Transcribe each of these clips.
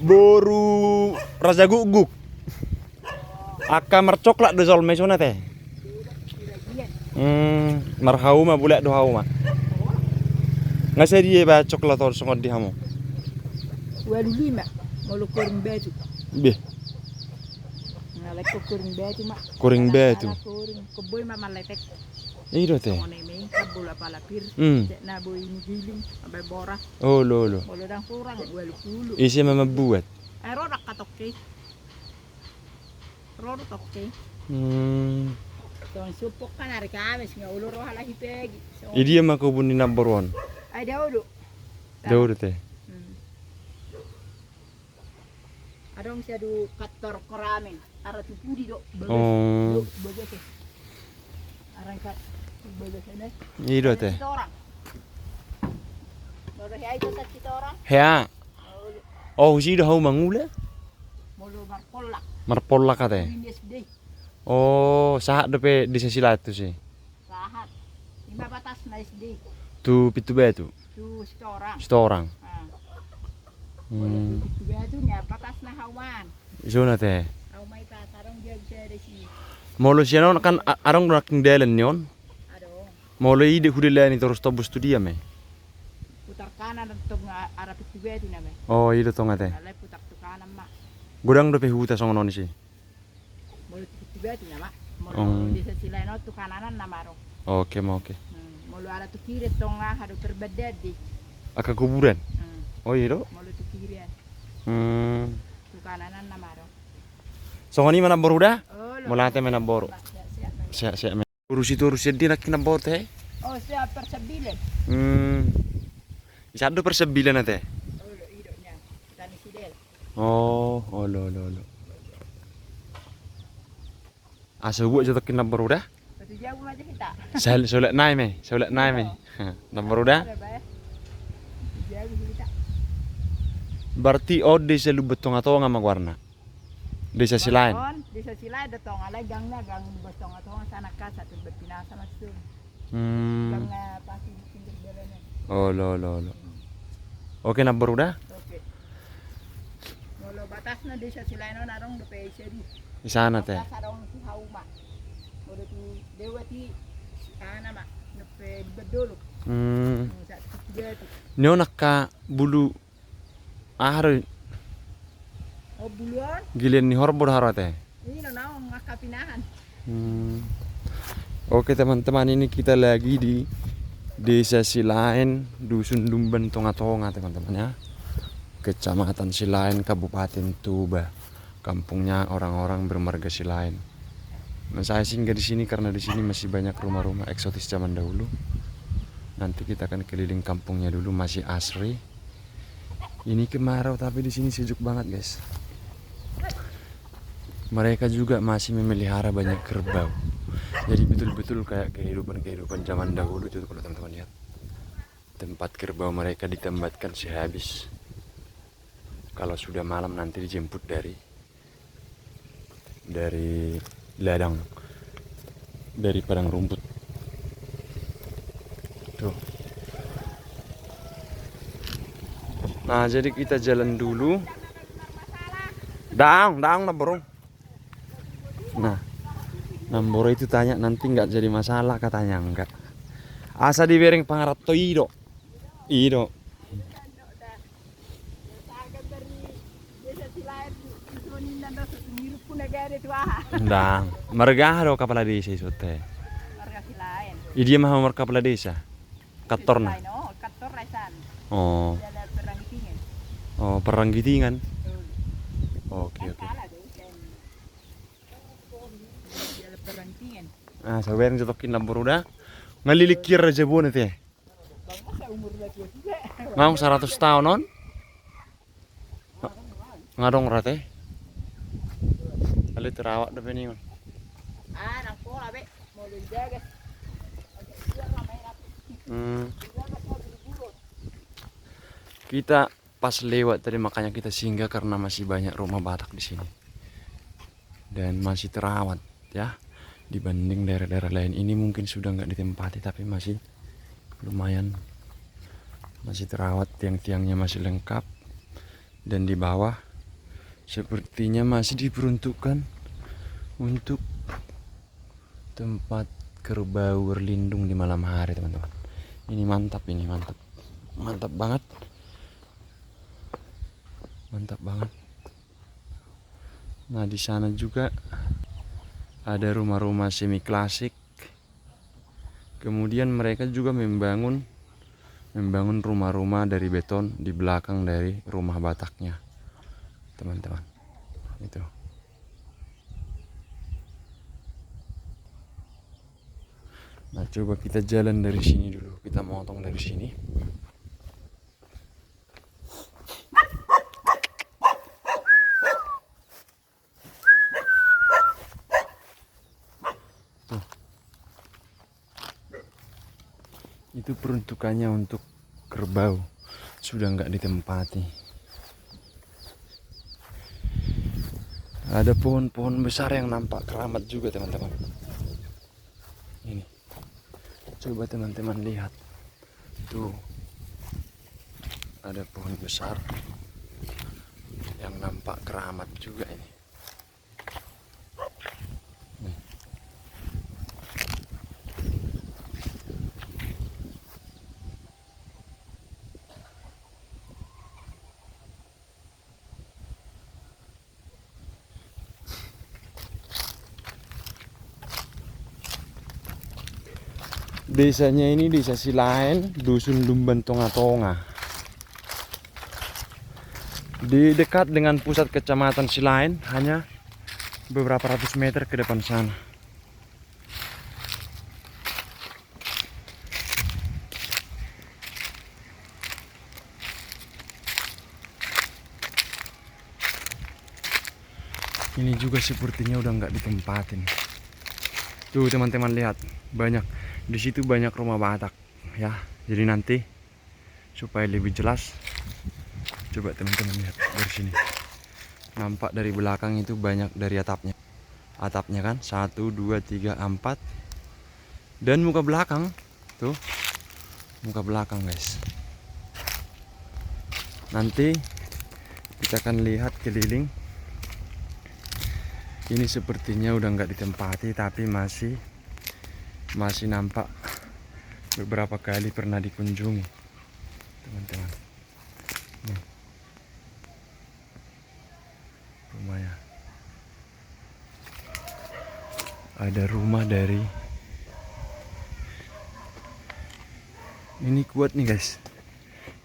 Boru raja guguk. Aka mercoklat do zol mesona teh. Marhauma bulak do hauma. Ngasa dia ba coklat or songot di hamu. Walu lima, mau kuring baju. Bih, Ngalek ko kuring baju mak. kuring batu. Kuring keboy mama letek. Iyo teh. One me kabula palapir. Na boy ini giling sampai bora. Oh lo. Kalau dang kurang walu pulu. Isi mama buat. Rodak katoke. Rodak toke. Tuan supok kan hari Kamis nggak ulur halah hipegi. Idi mah kebun di number 1. Ay daudu. Daudu teh. Adong siya do kator koramen. Ara tu pudi do. Oh. Bagas. Arang kat bagas na. Iyo teh. Orang. Loro hay to sa orang. Hea. Oh, si do hauma ngula. Molo markolak. Marpolla ka teh. Ini Oh, sahat depe di sisi latu sih. Sahat. Lima batas na SD. Tu pitu betu. Tu setorang. Setorang. Pitu betu nya batas na hawan. Zona teh. Haumai ta sarong dia bisa ada si. Molo sianon kan arong nak delen nyon. Adong. Molo ide hudilani terus tobus tu dia me. Putar kanan untuk arah pitu betu na me. Oh, ide tonga teh. Alai putar tu kanan mak. Gudang depe huta songonon sih. Molo pitu betu na mak. Molo di sisi lain tu kananan na maro. Oke, mau oke. Molo ala tu kiri tonga hadu terbedad di. Aka kuburan. Oh iya do. Molo tu kiri. Tu kananan na maro. Songoni mana boruda? Oh, Mulate mana boru. Siap me. Urus dia nak kena bor teh. Oh, siap persebilan. Isado persebilan teh. Oh, hidupnya. Tani sidel. Oh, lo. Asa buat jatuh kena boruda? Betul jauh aja kita. Solat naik me. Nomor udah. Jauh kita. Berarti desa lu betong atau nggak warna? Desa silain. Desa silain datang alai gangnya gang betong atau sana kasat berpinasa masuk. Gangnya pasti di pinggir jalannya. Oh lo. Oke, nomor udah? Oke. Kalau batasnya desa silain narong depe seri. Di sana teh. Sarong tu hauma. Kalau tu dewati kana mak depe bedolo. Nyo nakka bulu ahar Oh buluan? gilian ni horbor harate. Ini naon ngakapinahan. Oke teman-teman, ini kita lagi di Desa Silain, Dusun Dumben Tonga-Tonga teman-teman ya. Kecamatan Silain, Kabupaten Tuba. Kampungnya orang-orang bermarga Silain. Nah, saya singgah di sini karena di sini masih banyak rumah-rumah eksotis zaman dahulu. Nanti kita akan keliling kampungnya dulu, masih asri. Ini kemarau tapi di sini sejuk banget, guys. Mereka juga masih memelihara banyak kerbau. Jadi betul-betul kayak kehidupan zaman dahulu itu kalau teman-teman lihat. Tempat kerbau mereka ditembatkan sehabis. Kalau sudah malam nanti dijemput dari ladang, dari padang rumput. Tuh. Nah, jadi kita jalan dulu. Daang naborong. Nah, Namboro itu tanya nanti nggak jadi masalah, katanya enggak. Asa dibereng pangarap to ido. Ndang, marga do kapala desa sote. Warga Silain. Dia mah mar kapala desa. Katorna. Kator raisan. Oh. Ada peranggitingan. Oh, peranggitingan. Oke. Peranggitingan. Ah, sabayan jotokin lambur udah. Ngalilikir aja bu nanti. Ngau 100 tahun non? Ngadong rate. Kali terawat depan ini. Nangko abe mau dijaga. Kita pas lewat tadi makanya kita singgah karena masih banyak rumah Batak di sini. Dan masih terawat ya. Dibanding daerah-daerah lain ini mungkin sudah nggak ditempati tapi masih lumayan masih terawat, tiang-tiangnya masih lengkap, dan di bawah Sepertinya masih diperuntukkan untuk tempat kerbau berlindung di malam hari, teman-teman. Ini mantap, mantap banget, mantap banget. Nah, di sana juga ada rumah-rumah semi klasik. Kemudian mereka juga membangun rumah-rumah dari beton di belakang dari rumah Bataknya, teman-teman. Itu. Nah, coba kita jalan dari sini dulu. Kita motong dari sini. Tuh. Itu peruntukannya untuk kerbau. Sudah nggak ditempati. Ada pohon-pohon besar yang nampak keramat juga, teman-teman. Ini. Coba teman-teman lihat. Tuh. Ada pohon besar yang nampak keramat juga ini. Nih. Desanya ini desa Silain, dusun Lumban Tonga-Tonga. Di dekat dengan pusat kecamatan Silain, hanya beberapa ratus meter ke depan sana. Ini juga sepertinya udah nggak ditempatin. Tuh teman-teman lihat, banyak di situ banyak rumah Batak ya. Jadi nanti supaya lebih jelas, coba teman-teman lihat dari sini. Nampak dari belakang itu banyak dari atapnya. Atapnya kan 1, 2, 3, 4. Dan muka belakang tuh, muka belakang guys. Nanti kita akan lihat keliling. Ini sepertinya udah nggak ditempati, tapi masih nampak beberapa kali pernah dikunjungi, teman-teman. Nih, rumahnya. Ada rumah dari ini kuat nih guys.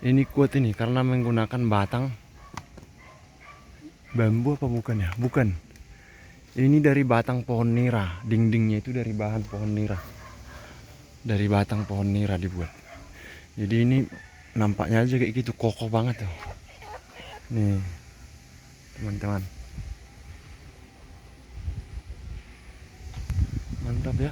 Ini kuat ini karena menggunakan batang bambu apa bukan ya? Bukan. Ini dari batang pohon nira. Dindingnya itu dari bahan pohon nira. Dari batang pohon nira dibuat. Jadi ini nampaknya aja kayak gitu, kokoh banget tuh. Nih, teman-teman. Mantap ya.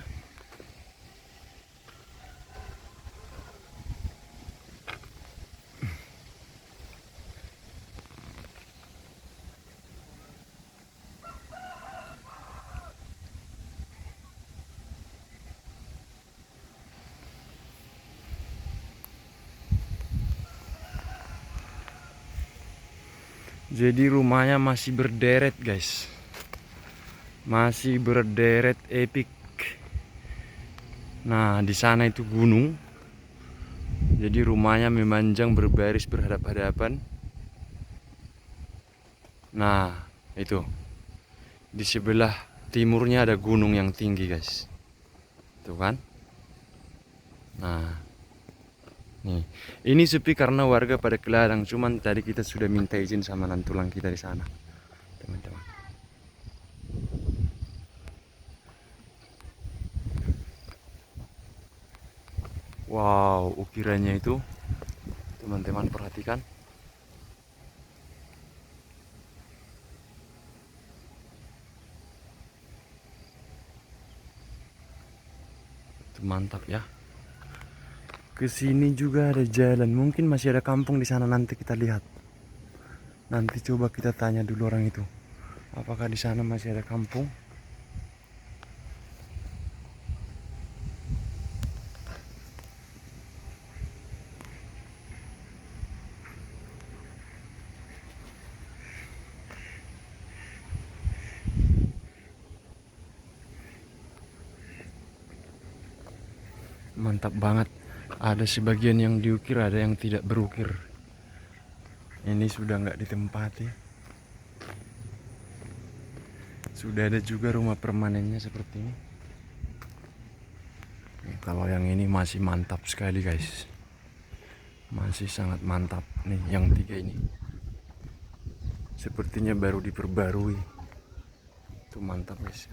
Jadi rumahnya masih berderet guys. Masih berderet epik. Nah, di sana itu gunung. Jadi rumahnya memanjang berbaris berhadap-hadapan. Nah, itu. Di sebelah timurnya ada gunung yang tinggi guys. Tuh kan? Nah, nih. Ini sepi karena warga pada ke ladang. Cuman tadi kita sudah minta izin sama nantulang kita di sana, teman-teman. Wow, ukirannya itu, teman-teman perhatikan. Itu mantap ya. Kesini juga ada jalan. Mungkin masih ada kampung di sana, nanti kita lihat. Nanti coba kita tanya dulu orang itu. Apakah di sana masih ada kampung? Mantap banget. Ada sebagian yang diukir, ada yang tidak berukir. Ini sudah nggak ditempati. Sudah ada juga rumah permanennya seperti ini. Kalau yang ini masih mantap sekali guys. Masih sangat mantap nih yang 3 ini. Sepertinya baru diperbarui. Itu mantap guys.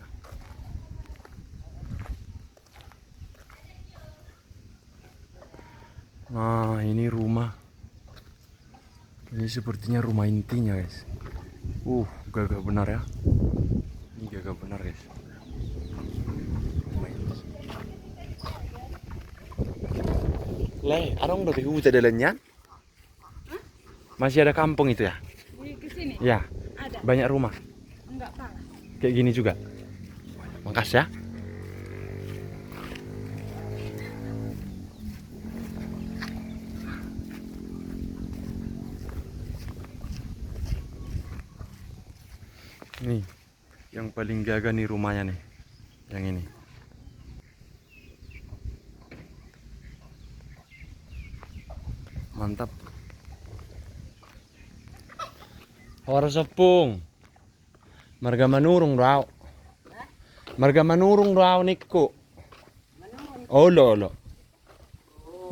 Nah ini rumah. Ini sepertinya rumah intinya guys. Gagah benar ya. Ini gagah benar guys. Le, arong udah hutan dalamnya. Masih ada kampung itu ya? Di sini Ya, ada. banyak rumah. Enggak pala. Kayak gini juga. Mangkas ya. Nih, yang paling gagah nih rumahnya nih. Yang ini. Mantap. Ora sepung. Marga manurung raw. Marga manurung raw nikko. Oh lo.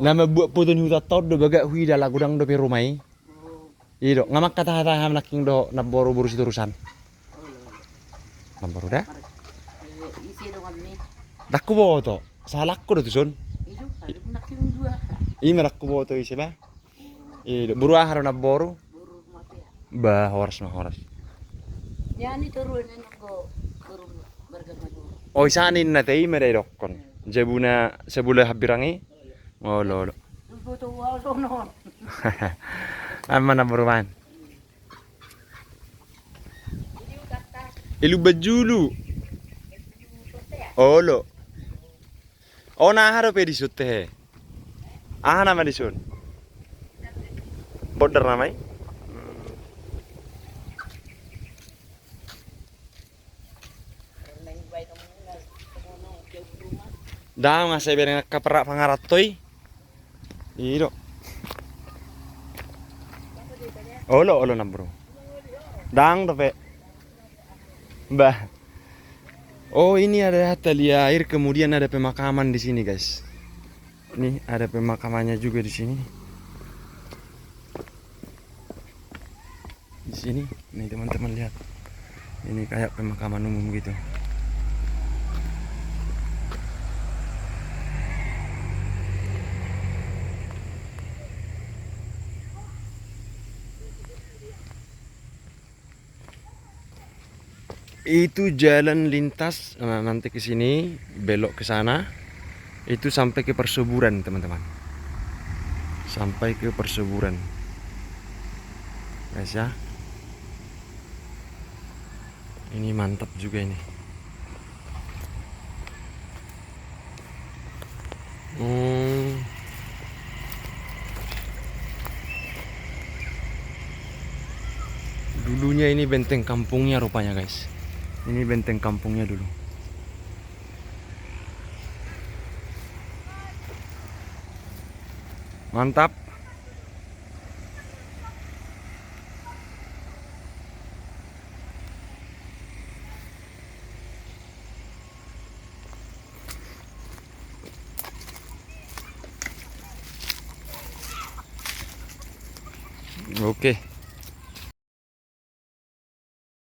Nama buat putun huta tod do bagak hui dala gudang do pe rumai. Ido ngamak kata-kata ham naking do naboro burus urusan. Naboro dah. Isi dong kami. Dakku bawa to. Salakku do tusun. Itu ada nak yung dua. Ini dakku bawa to isi ba. Ido buruah haro naboro. Buru mati ya. Bah horas no horas. Yan itu ruannya ko kurung bergabung. Oh isanin na tay mere dokkon. Jabuna sebula habirangi. Oh lo. Lupa tuh wow sono. Aman na buruan. Ilu bajulu. Oh lo. Oh na haro pe disute he. Ah nama disun. Border namai. Dah ngasih bareng kaperak pangaratoy. Iyo. Olo na bro. Dang dope. Bah. Oh ini ada tali air, kemudian ada pemakaman di sini guys. Nih ada pemakamannya juga di sini. Di sini, nih teman-teman lihat. Ini kayak pemakaman umum gitu. Itu jalan lintas nanti ke sini belok ke sana itu sampai ke persuburan teman-teman, sampai ke persuburan guys ya. Ini mantap juga ini. Dulunya ini benteng kampungnya rupanya guys. Ini benteng kampungnya dulu. Mantap. Oke.